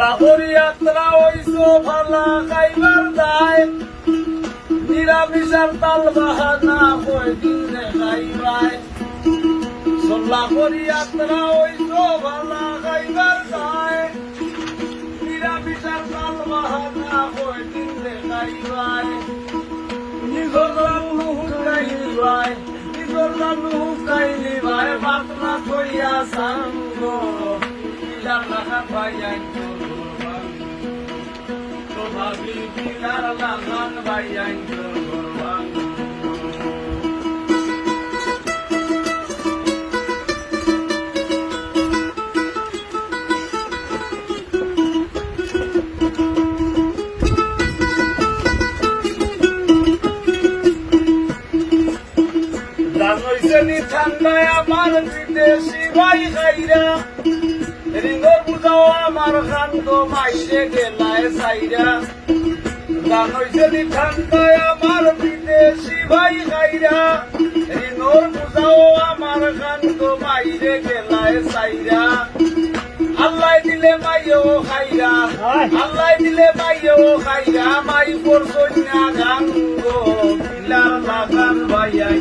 লাহোর যাত্রা হইছো ভালা খাইবার দায় নিরামিষার তাল বাহানা কয়দিনে খাইবাই লাহোর যাত্রা হইছো ভালা খাইবার দায় নিরামিষার তাল বাহানা কয়দিনে খাইবাই নিজর রান্নু হুকাইলিবাই নিজর রান্নু হুকাইলিবাই বাতনা থইয়া সাঙ্গ পিলার লাগা পাইয়াই ভাবি পিলার লাগান পাইয়াই ঠান্ডায় আমার বিদেশি ভাই খাইরা রিঙ্গর বুঝাও আমার খান্দ মাইরে গেলায় সাইরা গান হইছে ঠান্ডায় আমার বিদেশি ভাই খাইরা রিঙ্গর বুঝাও আমার খান্দ মাইরে গেলায় সাইরা আল্লাহ দিলে মাইও খাইরা আল্লাহ দিলে মাইও খাইরা মাই পর সন্যা গান গো পিলার লাগান ভাইয়াই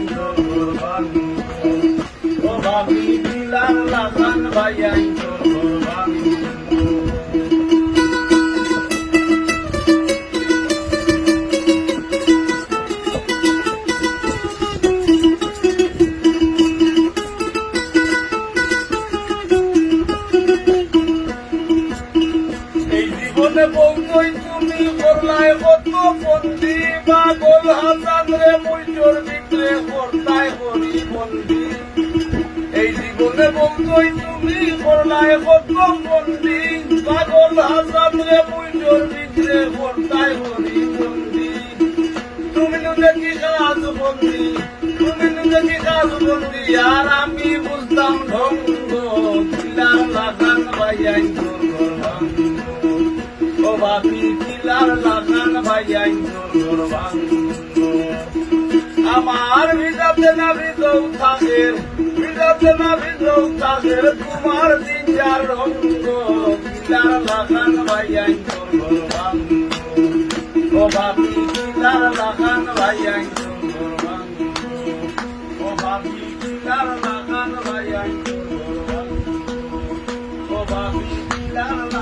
ভাবি পিলার লাগান ভাইয়াই এই জীবনে বউতই তুমি করলায় কত বন্দি বা গোল হাসান রে মুইজোর ভিতরে করতায় করি বন্দি এই জীবনে বউতই তুমি করলায় কত বন্দি পাগল হাসান রে মুইজোর ভিতরে করতায় করি বন্দি তুমি নুনে কি কাজ বন্দি তুমি নুনে কি কাজ বন্দি আর আমি বুঝতাম ঢঙ্গ পিলার লাগান ভাইয়াই ও ভাবি পিলার লাগান ভাইয়াই আমার ভিজাতে না ভিজৌ থাকের ভিজাতে না ভিজৌ থাকের তোমার দিন যার রঙ্গ পিলার লাগান ভাইয়াই ও ভাবি পিলার লাগান ভাইয়াই ও ভাবি পিলার লাগান ভাইয়াই ও ভাবি পিলার